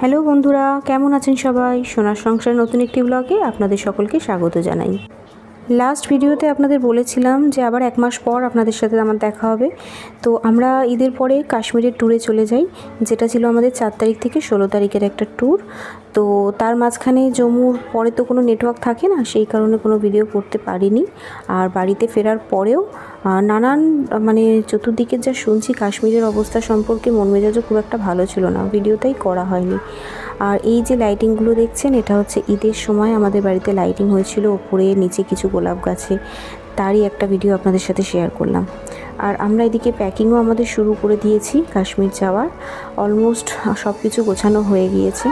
Hello বন্ধুরা, কেমন আছেন সবাই? সোনার সংসারের নতুন একটি ব্লগে আপনাদের সকলকে স্বাগত জানাই। লাস্ট ভিডিওতে আপনাদের বলেছিলাম যে আবার 1 মাস পর আপনাদের সাথে আমার দেখা হবে। তো আমরা ঈদের পরে কাশ্মীরের ট্যুরে চলে যাই, যেটা ছিল আমাদের 4 তারিখ থেকে 16 তারিখের একটা ট্যুর। তো তার মাঝখানে জম্মুর পরে তো কোনো নেটওয়ার্ক থাকে না, সেই কারণে কোনো ভিডিও করতে পারিনি। আর বাড়িতে ফেরার পরেও নানান চতুর্দিকে যা শুনছি কাশ্মীরের অবস্থা সম্পর্কে মন মেজাজও খুব একটা ভালো ছিল না, ভিডিওটাই করা হয়নি। আর এই যে লাইটিংগুলো দেখছেন, এটা হচ্ছে ঈদের সময় আমাদের বাড়িতে লাইটিং হয়েছিল, ওপরে নিচে কিছু গোলাপ গাছে, তারই একটা ভিডিও আপনাদের সাথে শেয়ার করলাম। আর আমরা এদিকে প্যাকিংও আমাদের শুরু করে দিয়েছি কাশ্মীর যাওয়ার, অলমোস্ট সব কিছু গোছানো হয়ে গিয়েছে।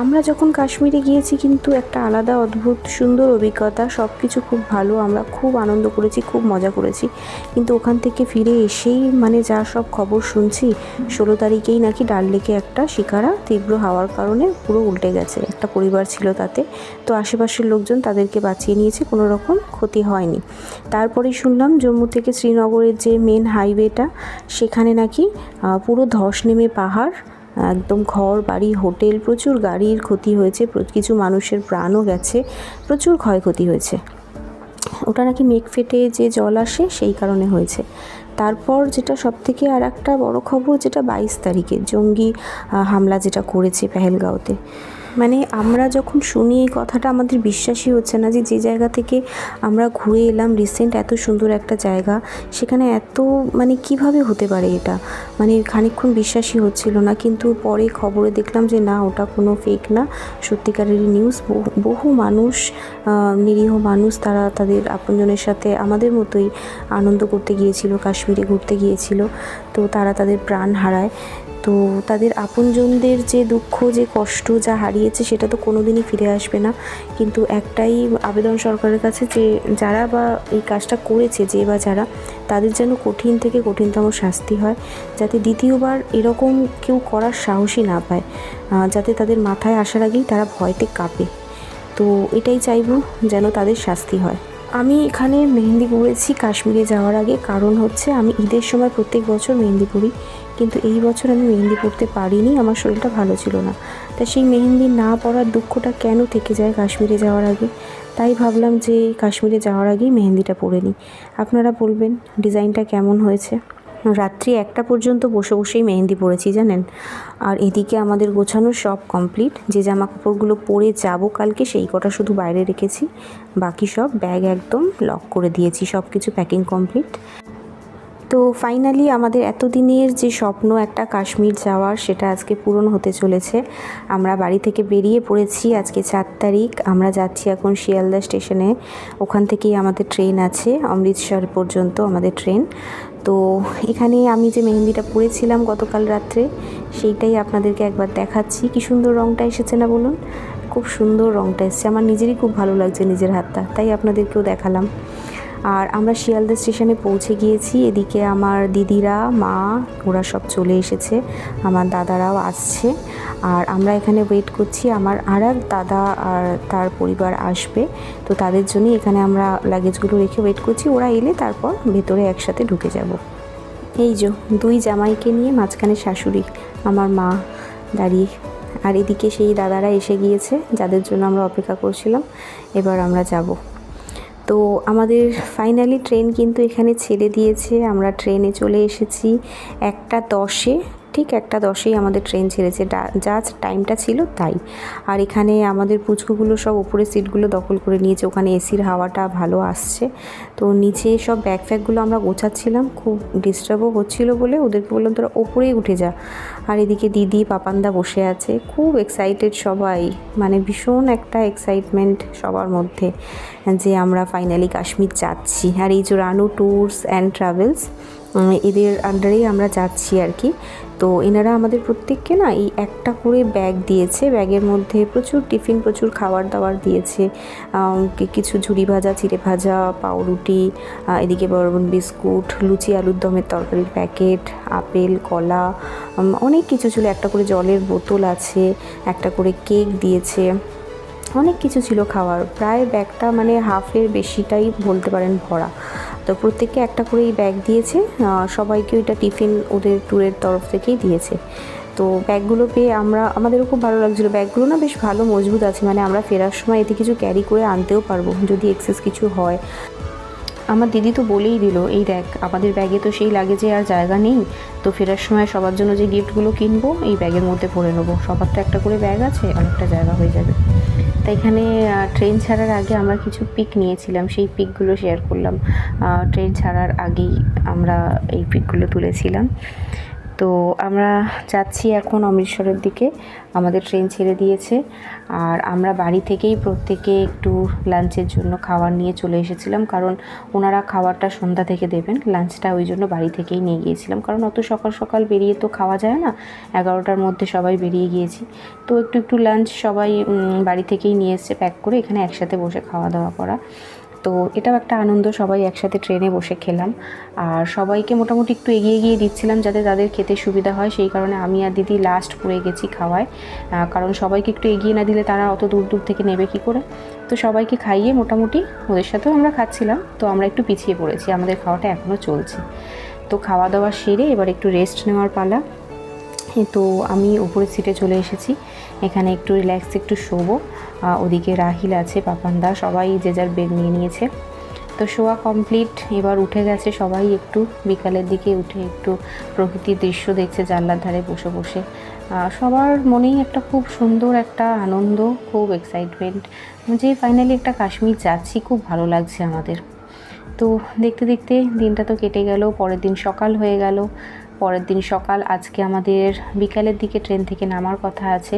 আমরা যখন কাশ্মীরে গিয়েছি কিন্তু একটা আলাদা অদ্ভুত সুন্দর অভিজ্ঞতা, সব কিছু খুব ভালো, আমরা খুব আনন্দ করেছি, খুব মজা করেছি। কিন্তু ওখান থেকে ফিরে এসেই যা সব খবর শুনছি, 16 তারিখেই নাকি ডাল লেকে একটা শিকারা তীব্র হাওয়ার কারণে পুরো উল্টে গেছে, একটা পরিবার ছিল তাতে। তো আশেপাশের লোকজন তাদেরকে বাঁচিয়ে নিয়েছে, কোনো রকম ক্ষতি হয়নি। তারপরেই শুনলাম জম্মু থেকে শ্রীনগরের যে মেন হাইওয়েটা, সেখানে নাকি পুরো ধস নেমে পাহাড়, একদম ঘর বাড়ি হোটেল, প্রচুর গাড়ির ক্ষতি হয়েছে, কিছু মানুষের প্রাণও গেছে, প্রচুর ক্ষয়ক্ষতি হয়েছে। ওটা নাকি মেঘ ফেটে যে জল আসে সেই কারণে হয়েছে। তারপর যেটা সবথেকে আর একটা বড় খবর, যেটা 22 তারিখে জঙ্গি হামলা যেটা করেছে পেহেলগাঁওতে, আমরা যখন শুনি এই কথাটা আমাদের বিশ্বাসই হচ্ছে না যে জায়গা থেকে আমরা ঘুরে এলাম রিসেন্ট, এত সুন্দর একটা জায়গা, সেখানে এত কিভাবে হতে পারে এটা, খানিকক্ষণ বিশ্বাসই হচ্ছিল না। কিন্তু পরে খবরে দেখলাম যে না, ওটা কোনো ফেক না, সত্যিকারেরই নিউজ। বহু মানুষ, নিরীহ মানুষ, তারা তাদের আপনজনের সাথে আমাদের মতোই আনন্দ করতে গিয়েছিল, কাশ্মীরে ঘুরতে গিয়েছিল, তো তারা তাদের প্রাণ হারায়। তো তাদের আপনজনদের যে দুঃখ, যে কষ্ট, যা হারিয়েছে, সেটা তো কোনো দিনই ফিরে আসবে না। কিন্তু একটাই আবেদন সরকারের কাছে, যে যারা বা এই কাজটা করেছে, যে বা যারা, তাদের যেন কঠিন থেকে কঠিনতম শাস্তি হয়, যাতে দ্বিতীয়বার এরকম কেউ করার সাহসই না পায়, যাতে তাদের মাথায় আসার আগেই তারা ভয়তে কাঁপে। তো এটাই চাইবো, যেন তাদের শাস্তি হয়। আমি এখানে মেহেন্দি পরেছি কাশ্মীরে যাওয়ার আগে, কারণ হচ্ছে আমি ঈদের সময় প্রত্যেক বছর মেহেন্দি পরি, কিন্তু এই বছর আমি মেহেন্দি পরতে পারিনি, আমার শরীরটা ভালো ছিল না। তা সেই মেহেন্দি না পরার দুঃখটা কেন থেকে যায় কাশ্মীরে যাওয়ার আগে, তাই ভাবলাম যে কাশ্মীরে যাওয়ার আগেই মেহেন্দিটা পরে নিই। আপনারা বলবেন ডিজাইনটা কেমন হয়েছে। রাত্রি 1টা পর্যন্ত বসে বসেই মেহেন্দি পরেছি জানেন। আর এদিকে আমাদের গোছানো সব কমপ্লিট, যে জামা কাপড়গুলো পরে যাব কালকে সেই কটা শুধু বাইরে রেখেছি, বাকি সব ব্যাগ একদম লক করে দিয়েছি, সব কিছু প্যাকিং কমপ্লিট। তো ফাইনালি আমাদের এতদিনের যে স্বপ্ন একটা কাশ্মীর যাওয়ার, সেটা আজকে পূরণ হতে চলেছে। আমরা বাড়ি থেকে বেরিয়ে পড়েছি, আজকে 4 তারিখ। আমরা যাচ্ছি এখন শিয়ালদা স্টেশনে, ওখান থেকেই আমাদের ট্রেন আছে অমৃতসর পর্যন্ত আমাদের ট্রেন। তো এখানে আমি যে মেহেন্দিটা পরেছিলাম গতকাল রাত্রে, সেইটাই আপনাদেরকে একবার দেখাচ্ছি। কি সুন্দর রঙটা এসেছে না বলুন? খুব সুন্দর রঙটা এসেছে, আমার নিজেরই খুব ভালো লাগছে নিজের হাতটা, তাই আপনাদেরকেও দেখালাম। আর আমরা শিয়ালদা স্টেশনে পৌঁছে গিয়েছি। এদিকে আমার দিদিরা, মা, ওরা সব চলে এসেছে, আমার দাদারাও আসছে। আর আমরা এখানে ওয়েট করছি, আমার আর এক দাদা আর তার পরিবার আসবে, তো তাদের জন্য এখানে আমরা লাগেজগুলো রেখে ওয়েট করছি। ওরা এলে তারপর ভেতরে একসাথে ঢুকে যাব। এই যে 2 জামাইকে নিয়ে মাঝখানে শাশুড়ি, আমার মা দাঁড়িয়ে, আর এদিকে সেই দাদারা এসে গিয়েছে যাদের জন্য আমরা অপেক্ষা করছিলাম। এবার আমরা যাব। তো আমাদের ফাইনালি ট্রেন কিন্তু এখানে ছেড়ে দিয়েছে, আমরা ট্রেনে চলে এসেছি 1টা 10-এ, ঠিক 1টা 10-এই আমাদের ট্রেন ছেড়েছে, জাস্ট টাইমটা ছিল তাই। আর এখানে আমাদের পুচকুগুলো সব উপরে সিটগুলো দখল করে নিয়েছে, ওখানে এসির হাওয়াটা ভালো আসছে। তো নিচে সব ব্যাগ ফ্যাগগুলো আমরা গোছাচ্ছিলাম, খুব ডিস্টার্বও হচ্ছিলো বলে ওদেরকে বললাম তোরা ওপরেই উঠে যা। আর এদিকে দিদি পাপানদা বসে আছে, খুব এক্সাইটেড সবাই, ভীষণ একটা এক্সাইটমেন্ট সবার মধ্যে যে আমরা ফাইনালি কাশ্মীর যাচ্ছি। আর এই যে রানু ট্যুরস অ্যান্ড ট্রাভেলস, এদের আন্ডারেই আমরা যাচ্ছি আর কি। তো এনারা আমাদের প্রত্যেককে না এই একটা করে ব্যাগ দিয়েছে, ব্যাগের মধ্যে প্রচুর টিফিন, প্রচুর খাবার দাবার দিয়েছে, কিছু ঝুরি ভাজা, চিড়ে ভাজা, পাউরুটি, এদিকে বরবন বিস্কুট, লুচি আলুর দমের তরকারির প্যাকেট, আপেল, কলা, অনেক কিছু ছিল। একটা করে জলের বোতল আছে, একটা করে কেক দিয়েছে, অনেক কিছু ছিল খাওয়ার। প্রায় ব্যাগটা হাফের বেশিটাই বলতে পারেন ভরা। তো প্রত্যেককে একটা করেই ব্যাগ দিয়েছে, সবাইকে ওইটা টিফিন ওদের ট্যুরের তরফ থেকেই দিয়েছে। তো তো ব্যাগগুলো পেয়ে আমাদেরও খুব ভালো লাগছিলো। ব্যাগগুলো না বেশ ভালো মজবুত আছে, মানে আমরা ফেরার সময় এতে কিছু ক্যারি করে আনতেও পারবো যদি এক্সেস কিছু হয়। আমার দিদি তো বলেই দিল, এই দেখ আমাদের ব্যাগে তো সেই লাগেজে আর জায়গা নেই, তো ফেরার সময় সবার জন্য যে গিফটগুলো কিনবো এই ব্যাগের মধ্যে ভরে নেবো, সবার তো একটা করে ব্যাগ আছে, অনেকটা জায়গা হয়ে যাবে। তাই এখানে ট্রেন ছাড়ার আগে আমরা কিছু পিক নিয়েছিলাম, সেই পিকগুলো শেয়ার করলাম। ট্রেন ছাড়ার আগেই আমরা এই পিকগুলো তুলেছিলাম। তো আমরা যাচ্ছি এখন অমৃতসরের দিকে, আমাদের ট্রেন ছেড়ে দিয়েছে। আর আমরা বাড়ি থেকেই প্রত্যেকে একটু লাঞ্চের জন্য খাবার নিয়ে চলে এসেছিলাম, কারণ ওনারা খাবারটা সন্ধ্যা থেকে দেবেন, লাঞ্চটা ওই জন্য বাড়ি থেকেই নিয়ে গিয়েছিলাম, কারণ অত সকাল সকাল বেরিয়ে তো খাওয়া যায় না, 11টার মধ্যে সবাই বেরিয়ে গিয়েছি। তো একটু লাঞ্চ সবাই বাড়ি থেকেই নিয়ে এসছে প্যাক করে, এখানে একসাথে বসে খাওয়া দাওয়া করা। তো এটাও একটা আনন্দ, সবাই একসাথে ট্রেনে বসে খেলাম। আর সবাইকে মোটামুটি একটু এগিয়ে গিয়ে দিচ্ছিলাম যাতে তাদের খেতে সুবিধা হয়, সেই কারণে আমি আর দিদি লাস্ট পড়ে গেছি খাওয়ায়, কারণ সবাইকে একটু এগিয়ে না দিলে তারা অত দূর দূর থেকে নেবে কী করে। তো সবাইকে খাইয়ে মোটামুটি ওদের সাথেও আমরা খাচ্ছিলাম, তো আমরা একটু পিছিয়ে পড়েছি, আমাদের খাওয়াটা এখনও চলছে। তো খাওয়া দাওয়া সেরে এবার একটু রেস্ট নেওয়ার পালা। তো আমি উপরের সিটে চলে এসেছি, এখানে একটু রিল্যাক্স একটু শোবো। ওদিকে রাহিল আছে, পাপানদা, সবাই যে যার বেড নিয়ে নিয়েছে। তো শোয়া কমপ্লিট, এবার উঠে গেছে সবাই, একটু বিকালের দিকে উঠে একটু প্রকৃতির দৃশ্য দেখছে জানলার ধারে বসে বসে। সবার মনেই একটা খুব সুন্দর একটা আনন্দ, খুব এক্সাইটমেন্ট যে ফাইনালি একটা কাশ্মীর যাচ্ছি, খুব ভালো লাগছে আমাদের। তো দেখতে দেখতে দিনটা তো কেটে গেল, পরের দিন সকাল হয়ে গেল। পরের দিন সকাল, আজকে আমাদের বিকালের দিকে ট্রেন থেকে নামার কথা আছে,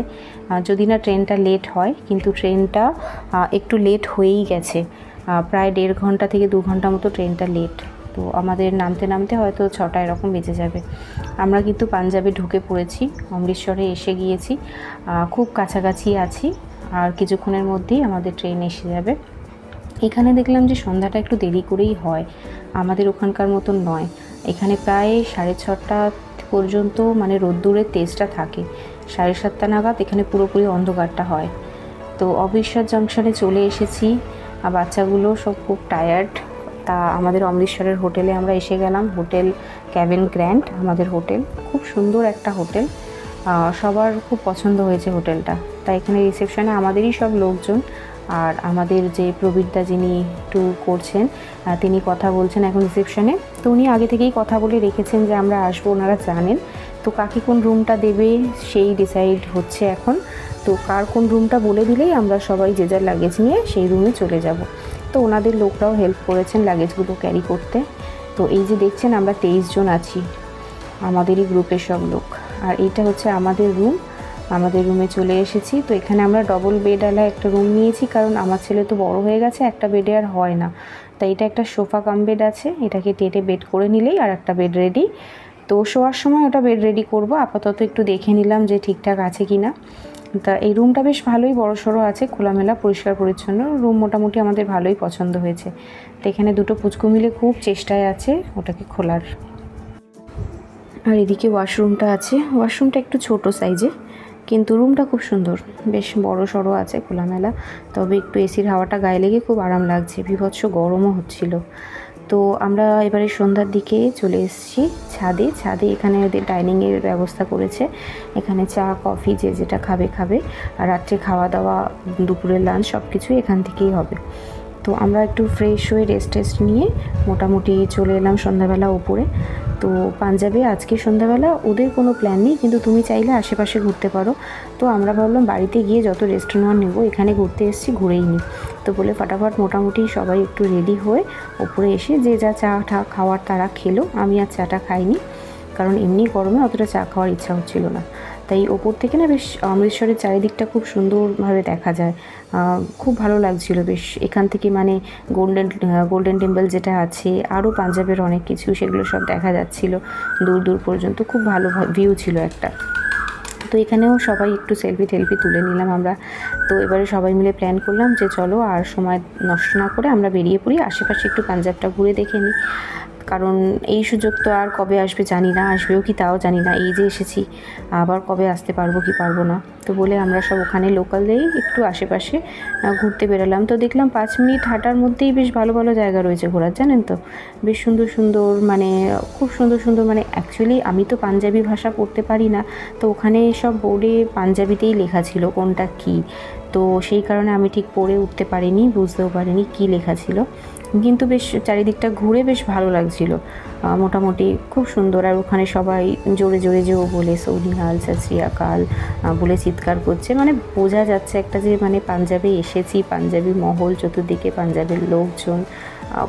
যদি না ট্রেনটা লেট হয়, কিন্তু ট্রেনটা একটু লেট হয়েই গেছে, প্রায় 1.5 ঘন্টা থেকে 2 ঘন্টা মতো ট্রেনটা লেট। তো আমাদের নামতে নামতে হয়তো 6টা এরকম বেজে যাবে। আমরা কিন্তু পাঞ্জাবে ঢুকে পড়েছি, অমৃতসরে এসে গিয়েছি, খুব কাছাকাছি আছি, আর কিছুক্ষণের মধ্যেই আমাদের ট্রেন এসে যাবে। এখানে দেখলাম যে সন্ধ্যাটা একটু দেরি করেই হয়, আমাদের ওখানকার মতন নয়। এখানে প্রায় 6:30 পর্যন্ত মানে রোদ্দুরের তেজটা থাকে, 7:30 নাগাদ এখানে পুরোপুরি অন্ধকারটা হয়। তো অমৃতসর জাংশনে চলে এসেছি, বাচ্চাগুলো সব খুব টায়ার্ড। তা আমাদের অমৃতসরের হোটেলে আমরা এসে গেলাম, হোটেল ক্যাবিন গ্র্যান্ড আমাদের হোটেল, খুব সুন্দর একটা হোটেল, সবার খুব পছন্দ হয়েছে হোটেলটা। তাই এখানে রিসেপশনে আমাদেরই সব লোকজন, আর আমাদের যে প্রবীরদা যিনি ট্যুর করছেন তিনি কথা বলছেন এখন রিসেপশনে। তো উনি আগে থেকেই কথা বলে রেখেছেন যে আমরা আসবো, ওনারা জানেন। তো কাকে কোন রুমটা দেবে সেই ডিসাইড হচ্ছে এখন। তো কার কোন রুমটা বলে দিলেই আমরা সবাই যে যার লাগেজ নিয়ে সেই রুমে চলে যাব। তো ওনাদের লোকরাও হেল্প করেছেন লাগেজগুলো ক্যারি করতে। তো এই যে দেখছেন আমরা 23 জন আছি, আমাদেরই গ্রুপের সব লোক। আর এইটা হচ্ছে আমাদের রুম, আমাদের রুমে চলে এসেছি। তো এখানে আমরা ডবল বেডওয়ালা একটা রুম নিয়েছি, কারণ আমার ছেলে তো বড় হয়ে গেছে, একটা বেডে আর হয় না। তাই এটা একটা সোফা কাম বেড আছে, এটাকে টেটে বেড করে নিলেই আর একটা বেড রেডি। তো শোয়ার সময় ওটা বেড রেডি করব, আপাতত একটু দেখে নিলাম যে ঠিকঠাক আছে কি না। তা এই রুমটা বেশ ভালোই বড়সড় আছে, খোলামেলা পরিষ্কার পরিচ্ছন্ন রুম, মোটামুটি আমাদের ভালোই পছন্দ হয়েছে। তো এখানে দুটো পুচকু মিলে খুব চেষ্টায় আছে ওটাকে খোলার। আর এদিকে ওয়াশরুমটা আছে, ওয়াশরুমটা একটু ছোট সাইজে, কিন্তু রুমটা খুব সুন্দর, বেশ বড় সড়ো আছে, খোলামেলা। তবে একটু এসির হাওয়াটা গায়ে লেগে খুব আরাম লাগছে, বিভৎস গরমও হচ্ছিল। তো আমরা এবারে সন্ধ্যার দিকে চলে এসেছি ছাদে। এখানে ওদের ডাইনিংয়ের ব্যবস্থা করেছে, এখানে চা কফি যে যেটা খাবে, আর রাত্রে খাওয়া দাওয়া, দুপুরের লাঞ্চ সব কিছুই এখান থেকেই হবে। তো আমরা একটু ফ্রেশ হয়ে রেস্ট নিয়ে মোটামুটি চলে এলাম সন্ধ্যাবেলা ওপরে। তো পাঞ্জাবে আজকে সন্ধ্যাবেলা ওদের কোনো প্ল্যান নেই, কিন্তু তুমি চাইলে আশেপাশে ঘুরতে পারো। তো আমরা ভাবলাম বাড়িতে গিয়ে যত রেস্টুরেন্ট নেবো, এখানে ঘুরতে এসেছি, ঘুরেই নিই। তো বলে ফাটাফাট মোটামুটি সবাই একটু রেডি হয়ে ওপরে এসে যে যা চা খাওয়ার তারা খেলো, আমি আর চাটা খাইনি, কারণ এমনি গরমে অতটা চা খাওয়ার ইচ্ছা হচ্ছিল না। তাই ওপর থেকে না বেশ অমৃতসরের চারিদিকটা খুব সুন্দরভাবে দেখা যায়, খুব ভালো লাগছিল বেশ। এখান থেকে মানে গোল্ডেন টেম্পল যেটা আছে, আরও পাঞ্জাবের অনেক কিছু, সেগুলো সব দেখা যাচ্ছিল দূর দূর পর্যন্ত, খুব ভালো ভিউ ছিল একটা। তো এখানেও সবাই একটু সেলফি তুলে নিলাম আমরা। তো এবারে সবাই মিলে প্ল্যান করলাম যে চলো আর সময় নষ্ট না করে আমরা বেরিয়ে পড়ি, আশেপাশে একটু পাঞ্জাবটা ঘুরে দেখে নিই। কারণ এই সুযোগ তো আর কবে আসবে জানি না, আসবেও কি তাও জানি না। এই যে এসেছি, আবার কবে আসতে পারবো কি পারবো না, তো বলে আমরা সব ওখানে লোকালেই একটু আশেপাশে ঘুরতে বেরোলাম। তো দেখলাম 5 মিনিট হাঁটার মধ্যেই বেশ ভালো ভালো জায়গা রয়েছে ঘোরার, জানেন তো, বেশ সুন্দর সুন্দর, মানে খুব সুন্দর সুন্দর। মানে অ্যাকচুয়ালি আমি তো পাঞ্জাবি ভাষা পড়তে পারি না, তো ওখানে সব বোর্ডে পাঞ্জাবিতেই লেখা ছিল কোনটা কী, তো সেই কারণে আমি ঠিক পড়ে উঠতে পারিনি, বুঝতেও পারিনি কী লেখা ছিল। কিন্তু বেশ চারিদিকটা ঘুরে বেশ ভালো লাগছিল, মোটামুটি খুব সুন্দর। আর ওখানে সবাই জোরে জোরে যেও বলে সৌনিহাল, সত শ্রী আকাল বলে চিৎকার করছে, মানে বোঝা যাচ্ছে একটা যে মানে পাঞ্জাবে এসেছি, পাঞ্জাবি মহল, চতুর্দিকে পাঞ্জাবের লোকজন,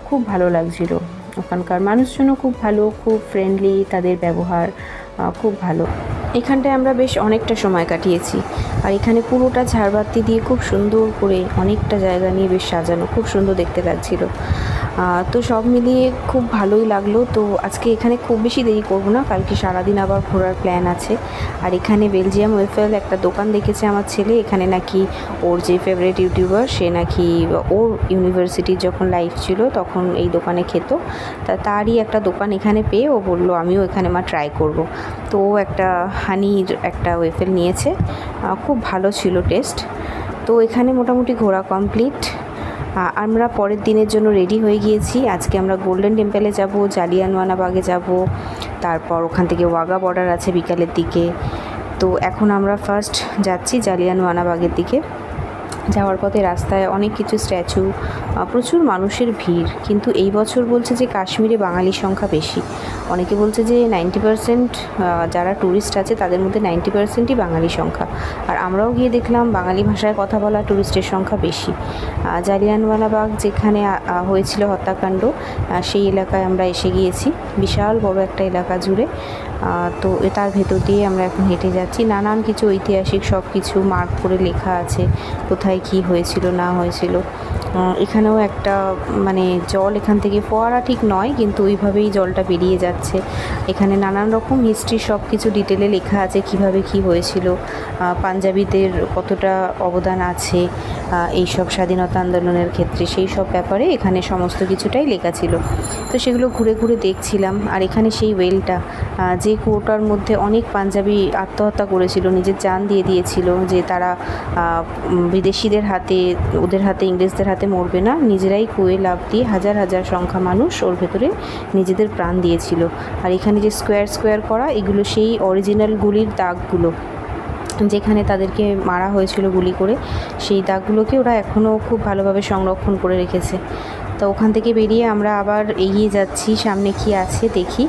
খুব ভালো লাগছিল। ওখানকার মানুষজনও খুব ভালো, খুব ফ্রেন্ডলি, তাদের ব্যবহার খুব ভালো। এখানটায় আমরা বেশ অনেকটা সময় কাটিয়েছি। আর এখানে পুরোটা ঝাড়বাতি দিয়ে খুব সুন্দর করে অনেকটা জায়গা নিয়ে বেশ সাজানো, খুব সুন্দর দেখতে লাগছিল। তো সব মিলিয়ে খুব ভালোই লাগলো। তো আজকে এখানে খুব বেশি দেরি করব না, কালকে সারাদিন আবার ঘোরার প্ল্যান আছে। আর এখানে বেলজিয়াম ওয়েফেল একটা দোকান দেখেছে আমার ছেলে, এখানে নাকি ওর যে ফেভারিট ইউটিউবার সে নাকি ওর ইউনিভার্সিটির যখন লাইফ ছিল তখন এই দোকানে খেত, তারই একটা দোকান এখানে পেয়ে ও বললো আমিও এখানে ট্রাই করব। তো ও একটা হানির একটা ওয়েফেল নিয়েছে, খুব ভালো ছিল টেস্ট। তো এখানে মোটামুটি ঘোরা কমপ্লিট। আমরা পরের দিনের জন্য রেডি হয়ে গিয়েছি। আজকে আমরা গোল্ডেন টেম্পলে যাব, জালিয়ানওয়ালাবাগে যাব, তারপর ওখান থেকে ওয়াঘা বর্ডার আছে বিকালের দিকে। তো এখন আমরা ফার্স্ট যাচ্ছি জালিয়ানওয়ালাবাগের দিকে। যাওয়ার পথে রাস্তায় অনেক কিছু স্ট্যাচু, প্রচুর মানুষের ভিড়। কিন্তু এই বছর বলছে যে কাশ্মীরে বাঙালির সংখ্যা বেশি। অনেকে বলছে যে 90% যারা ট্যুরিস্ট আছে তাদের মধ্যে 90%ই বাঙালি সংখ্যা। আর আমরাও গিয়ে দেখলাম বাঙালি ভাষায় কথা বলা ট্যুরিস্টের সংখ্যা বেশি। জালিয়ানওয়ালাবাগ যেখানে হয়েছিল হত্যাকাণ্ড, সেই এলাকায় আমরা এসে গিয়েছি, বিশাল বড় একটা এলাকা জুড়ে। তো তার ভেতর দিয়ে আমরা এখন হেঁটে যাচ্ছি। নানান কিছু ঐতিহাসিক সব কিছু মার্ক করে লেখা আছে, কোথায় কী হয়েছিল না হয়েছিল। এখানেও একটা মানে জল এখান থেকে ফোয়ারা ঠিক নয়, কিন্তু ওইভাবেই জলটা বেরিয়ে যাচ্ছে। এখানে নানান রকম হিস্ট্রি সব কিছু ডিটেলে লেখা আছে, কিভাবে কি হয়েছিল, পাঞ্জাবিদের কতটা অবদান আছে এই সব স্বাধীনতা আন্দোলনের ক্ষেত্রে, সেই সব ব্যাপারে এখানে সমস্ত কিছুটাই লেখা ছিল। তো সেগুলো ঘুরে ঘুরে দেখছিলাম। আর এখানে সেই ওয়েলটা, যে কুয়োটার মধ্যে অনেক পাঞ্জাবি আত্মহত্যা করেছিল, নিজের জান দিয়ে দিয়েছিল যে তারা বিদেশিদের হাতে, ওদের হাতে, ইংরেজদের হাতে মরবে না, নিজেরাই কুয়ে লাফ দিয়ে হাজার হাজার সংখ্যা মানুষ ওর ভেতরে নিজেদের প্রাণ দিয়েছিল। আর এখানে যে স্কোয়ার স্কোয়ার করা, এগুলো সেই অরিজিনাল গুলির দাগগুলো, যেখানে তাদেরকে মারা হয়েছিল গুলি করে, সেই দাগগুলোকে ওরা এখনও খুব ভালোভাবে সংরক্ষণ করে রেখেছে। তো ওখান থেকে বেরিয়ে আমরা আবার এগিয়ে যাচ্ছি, সামনে কি আছে দেখি।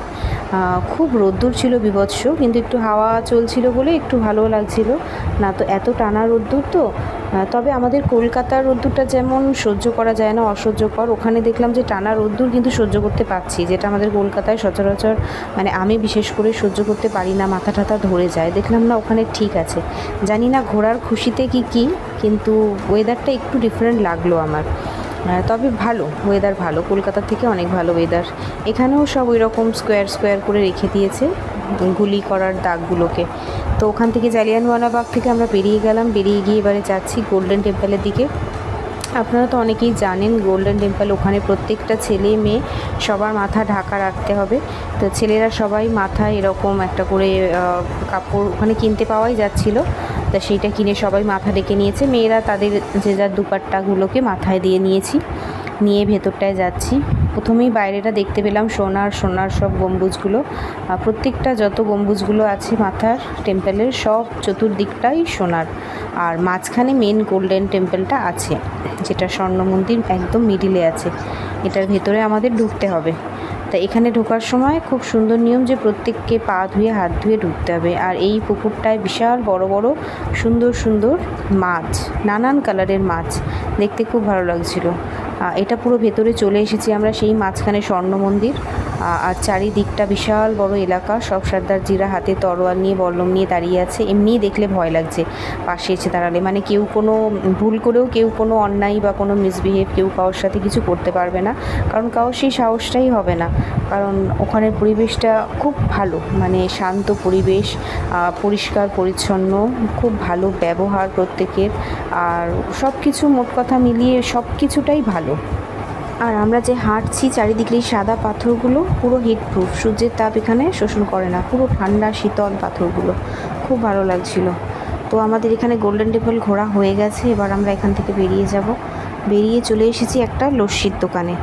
খুব রোদ্দুর ছিল বিভৎস, কিন্তু একটু হাওয়া চলছিল বলে একটু ভালোও লাগছিল, না তো এত টানা রোদ্দুর। তো তবে আমাদের কলকাতার রোদ্দুরটা যেমন সহ্য করা যায় না, অসহ্যকর, ওখানে দেখলাম যে টানা রোদ্দুর কিন্তু সহ্য করতে পারছি, যেটা আমাদের কলকাতায় সচরাচর মানে আমি বিশেষ করে সহ্য করতে পারি না, মাথা টাথা ধরে যায়। দেখলাম না ওখানে ঠিক আছে, জানি না ঘোরার খুশিতে কি কিন্তু ওয়েদারটা একটু ডিফারেন্ট লাগলো আমার। তবে ভালো ওয়েদার, ভালো, কলকাতার থেকে অনেক ভালো ওয়েদার। এখানেও সব ওই রকম স্কোয়ার স্কোয়ার করে রেখে দিয়েছে গুলি করার দাগগুলোকে। তো ওখান থেকে জালিয়ানওয়ালাবাগ থেকে আমরা বেরিয়ে গেলাম, বেরিয়ে গিয়ে এবারে যাচ্ছি গোল্ডেন টেম্পলের দিকে। আপনারা তো অনেকেই জানেন গোল্ডেন টেম্পল, ওখানে প্রত্যেকটা ছেলে মেয়ে সবার মাথা ঢাকা রাখতে হবে। তো ছেলেরা সবাই মাথায় এরকম একটা করে কাপড় ওখানে কিনতে পাওয়াই যাচ্ছিলো, তা সেইটা কিনে সবাই মাথা ঢেকে নিয়েছে। মেয়েরা তাদের যে যার দুপাট্টাগুলোকে মাথায় দিয়ে নিয়েছি, নিয়ে ভেতরটায় যাচ্ছি। প্রথমেই বাইরেটা দেখতে পেলাম সোনার সব গম্বুজগুলো, প্রত্যেকটা যত গম্বুজগুলো আছে মাথার টেম্পলের সব চতুর্দিকটাই সোনার। আর মাঝখানে মেন গোল্ডেন টেম্পলটা আছে, যেটা স্বর্ণ মন্দির একদম মিডিলে আছে। এটার ভেতরে আমাদের ঢুকতে হবে। তা এখানে ঢোকার সময় খুব সুন্দর নিয়ম যে প্রত্যেককে পা ধুয়ে হাত ধুয়ে ঢুকতে হবে। আর এই পুকুরটায় বিশাল বড় বড় সুন্দর সুন্দর মাছ, নানান কালারের মাছ, দেখতে খুব ভালো লাগছিল। এটা পুরো ভেতরে চলে এসেছি আমরা, সেই মাঝখানে স্বর্ণ মন্দির। আর চারিদিকটা বিশাল বড় এলাকা, সব সর্দারজিরা হাতে তরোয়াল নিয়ে বল্লম নিয়ে দাঁড়িয়ে আছে। এমনিই দেখলে ভয় লাগছে পাশে এসে দাঁড়ালে, মানে কেউ কোনো ভুল করেও কেউ কোনো অন্যায় বা কোনো মিসবিহেভ কেউ কারোর সাথে কিছু করতে পারবে না, কারণ কারোর সেই সাহসটাই হবে না। কারণ ওখানের পরিবেশটা খুব ভালো, মানে শান্ত পরিবেশ, পরিষ্কার পরিচ্ছন্ন, খুব ভালো ব্যবহার প্রত্যেকের। আর সব কিছু মোট কথা মিলিয়ে সব কিছুটাই ভালো। আর আমরা যে হাঁটছি চারিদিকে সাদা পাথরগুলো পুরো হিট প্রুফ, সূর্যের তাপ এখানে শোষণ করে না, পুরো ঠান্ডা শীতল পাথরগুলো, খুব ভালো লাগছিল। তো আমাদের এখানে গোল্ডেন টেম্পল ঘোরা হয়ে গেছে, এবার আমরা এখান থেকে বেরিয়ে যাব। বেরিয়ে চলে এসেছি একটা লস্যির দোকানে।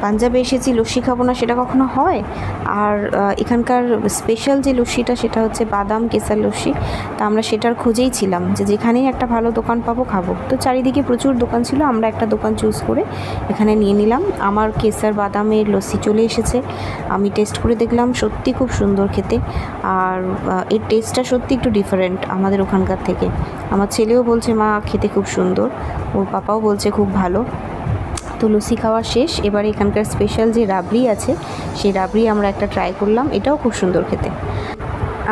পাঞ্জাবে এসেছি, লস্যি খাবো না সেটা কখনো হয়? আর এখানকার স্পেশাল যে লস্যিটা সেটা হচ্ছে বাদাম কেসার লস্যি। তা আমরা সেটার খোঁজেই ছিলাম যে যেখানেই একটা ভালো দোকান পাবো খাবো। তো চারিদিকে প্রচুর দোকান ছিল, আমরা একটা দোকান চুজ করে এখানে নিয়ে নিলাম। আমার কেসার বাদামের লস্যি চলে এসেছে, আমি টেস্ট করে দেখলাম, সত্যি খুব সুন্দর খেতে। আর এর টেস্টটা সত্যি একটু ডিফারেন্ট আমাদের ওখানকার থেকে। আমার ছেলেও বলছে মা খেতে খুব সুন্দর, ওর পাপাও বলছে খুব ভালো। তো লস্যি খাওয়া শেষ, এবারে এখানকার স্পেশাল যে রাবড়ি আছে সেই রাবড়ি আমরা একটা ট্রাই করলাম, এটাও খুব সুন্দর খেতে।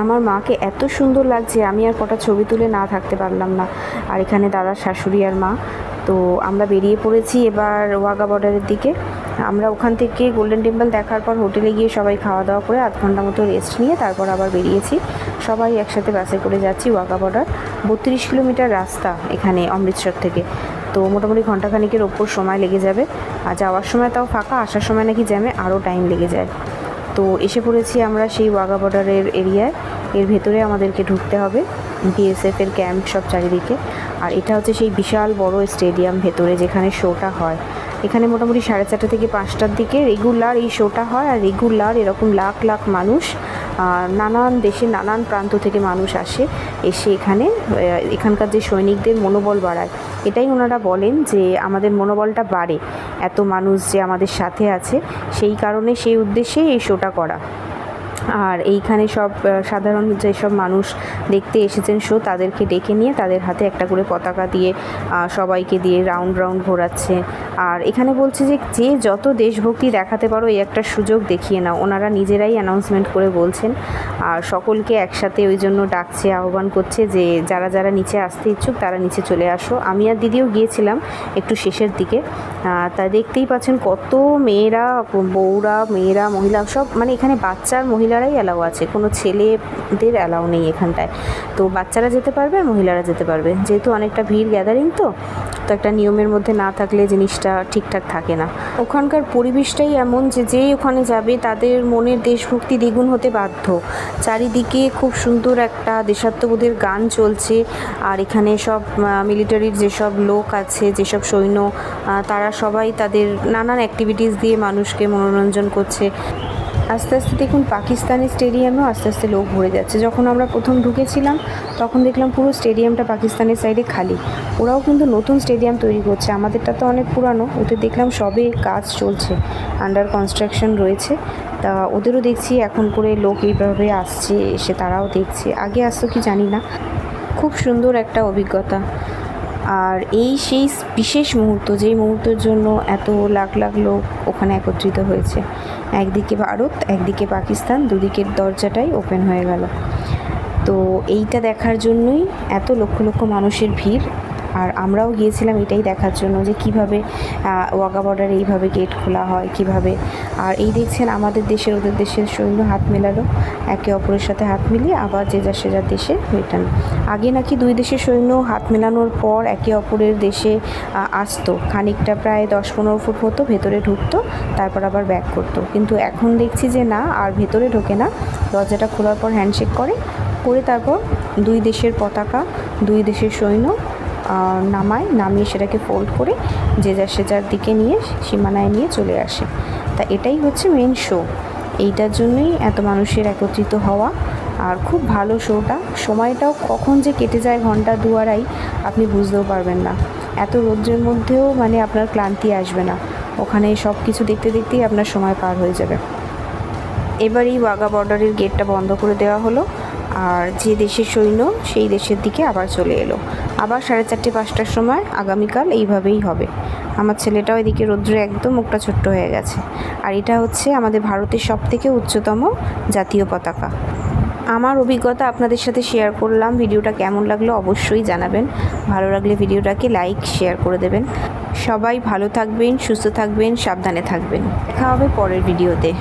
আমার মাকে এত সুন্দর লাগছে, আমি আর কটা ছবি তুলে না থাকতে পারলাম না। আর এখানে দাদার শাশুড়ি আর মা। তো আমরা বেরিয়ে পড়েছি এবার ওয়াঘা বর্ডারের দিকে। আমরা ওখান থেকে গোল্ডেন টেম্পল দেখার পর হোটেলে গিয়ে সবাই খাওয়া দাওয়া করে 8 ঘন্টা মতো রেস্ট নিয়ে তারপর আবার বেরিয়েছি। সবাই একসাথে বাসে করে যাচ্ছি ওয়াঘা বর্ডার। 32 কিলোমিটার রাস্তা এখানে অমৃতসর থেকে, তো মোটামুটি ঘন্টাখানিকের ওপর সময় লেগে যাবে। আর যাওয়ার সময় তাও ফাঁকা, আসার সময় নাকি জ্যামে আরও টাইম লেগে যায়। তো এসে পড়েছি আমরা সেই ওয়াঘা বর্ডারের এরিয়ায়। এর ভেতরে আমাদেরকে ঢুকতে হবে, বিএসএফের ক্যাম্প সব চারিদিকে। আর এটা হচ্ছে সেই বিশাল বড় স্টেডিয়াম ভেতরে যেখানে শোটা হয়। এখানে মোটামুটি 4:30 থেকে 5টার দিকে রেগুলার এই শোটা হয়। আর রেগুলার এরকম লাখ লাখ মানুষ, নানান দেশে নানান প্রান্ত থেকে মানুষ আসে, এসে এখানকার যে সৈনিকদের মনোবল বাড়ায়। এটাই ওনারা বলেন যে আমাদের মনোবলটা বাড়ে, এত মানুষ যে আমাদের সাথে আছে, সেই কারণে সেই উদ্দেশ্যে এই শোটা করা। আর এইখানে সব সাধারণ যেসব মানুষ দেখতে এসেছেন শো, তাদেরকে ডেকে নিয়ে তাদের হাতে একটা করে পতাকা দিয়ে সবাইকে দিয়ে রাউন্ড রাউন্ড ঘোরাচ্ছে। আর এখানে বলছে যে যে যত দেশভক্তি দেখাতে পারো এই একটা সুযোগ দেখিয়ে নাও, ওনারা নিজেরাই অ্যানাউন্সমেন্ট করে বলছেন। আর সকলকে একসাথে ওই জন্য ডাকছে, আহ্বান করছে যে যারা যারা নিচে আসতে ইচ্ছুক তারা নিচে চলে আসো। আমি আর দিদিও গিয়েছিলাম একটু শেষের দিকে। তা দেখতেই পাচ্ছেন কত মেয়েরা, বউরা, মেয়েরা, মহিলা সব, মানে এখানে বাচ্চার মহিলারাই অ্যালাউ আছে, কোনো ছেলেদের অ্যালাউ নেই এখানটায়। তো বাচ্চারা যেতে পারবে আর মহিলারা যেতে পারবে, যেহেতু অনেকটা ভিড় গ্যাদারিং। তো একটা নিয়মের মধ্যে না থাকলে জিনিসটা ঠিকঠাক থাকে না। ওখানকার পরিবেশটাই এমন যে ওখানে যাবে তাদের মনের দেশভক্তি দ্বিগুণ হতে বাধ্য। চারিদিকে খুব সুন্দর একটা দেশাত্মবোধের গান চলছে। আর এখানে সব মিলিটারির যেসব লোক আছে, যেসব সৈন্য, তারা সবাই তাদের নানান অ্যাক্টিভিটিস দিয়ে মানুষকে মনোরঞ্জন করছে। আস্তে আস্তে দেখুন পাকিস্তানি স্টেডিয়ামেও আস্তে আস্তে লোক ভরে যাচ্ছে। যখন আমরা প্রথম ঢুকেছিলাম তখন দেখলাম পুরো স্টেডিয়ামটা পাকিস্তানের সাইডে খালি। ওরাও কিন্তু নতুন স্টেডিয়াম তৈরি করছে, আমাদেরটা তো অনেক পুরানো। ওদের দেখলাম সবে কাজ চলছে, আন্ডার কনস্ট্রাকশন রয়েছে। তা ওদেরও দেখছি এখন করে লোক এইভাবে আসছে, এসে তারাও দেখছে। আগে আসতো কি জানি না। খুব সুন্দর একটা অভিজ্ঞতা। আর এই সেই বিশেষ মুহূর্ত, যেই মুহূর্তের জন্য এত লাখ লাখ লোক ওখানে একত্রিত হয়েছে। একদিকে ভারত, একদিকে পাকিস্তান, দুদিকের দরজাটাই ওপেন হয়ে গেল। তো এইটা দেখার জন্যই এত লক্ষ লক্ষ মানুষের ভিড়। আর আমরাও গিয়েছিলাম এটাই দেখার জন্য যে কীভাবে ওয়াঘা বর্ডারে এইভাবে গেট খোলা হয় কীভাবে। আর এই দেখছেন আমাদের দেশের ওদের দেশের সৈন্য হাত মেলালো, একে অপরের সাথে হাত মিলিয়ে আবার যে যার সে যার দেশে রিটার্ন। আগে নাকি দুই দেশের সৈন্য হাত মেলানোর পর একে অপরের দেশে আসতো, খানিকটা প্রায় 10-15 ফুট হতো, ভেতরে ঢুকতো, তারপর আবার ব্যাক করতো। কিন্তু এখন দেখছি যে না, আর ভেতরে ঢোকে না, দরজাটা খোলার পর হ্যান্ডশেক করে তারপর দুই দেশের পতাকা, দুই দেশের সৈন্য নামিয়ে সেটাকে ফোল্ড করে যে যার সে যার দিকে নিয়ে সীমানায় নিয়ে চলে আসে। তা এটাই হচ্ছে মেন শো। এইটার জন্যই এত মানুষের একত্রিত হওয়া। আর খুব ভালো শোটা, সময়টাও কখন যে কেটে যায় 1-2 আপনি বুঝতেও পারবেন না। এত রৌদ্রের মধ্যেও মানে আপনার ক্লান্তি আসবে না, ওখানে সব কিছু দেখতে দেখতেই আপনার সময় পার হয়ে যাবে। এবার এই ওয়াঘা বর্ডারের গেটটা বন্ধ করে দেওয়া হলো। আর যে দেশের সৈন্য সেই দেশের দিকে আবার চলে এলো। আবার 4:30-5টার সময় আগামীকাল এইভাবেই হবে। আমার ছেলেটাও এদিকে রৌদ্রে একদম মুখটা ছোট্ট হয়ে গেছে। আর এটা হচ্ছে আমাদের ভারতের সবথেকে উচ্চতম জাতীয় পতাকা। আমার অভিজ্ঞতা আপনাদের সাথে শেয়ার করলাম। ভিডিওটা কেমন লাগলো অবশ্যই জানাবেন। ভালো লাগলে ভিডিওটাকে লাইক শেয়ার করে দেবেন। সবাই ভালো থাকবেন, সুস্থ থাকবেন, সাবধানে থাকবেন। দেখা হবে পরের ভিডিওতে।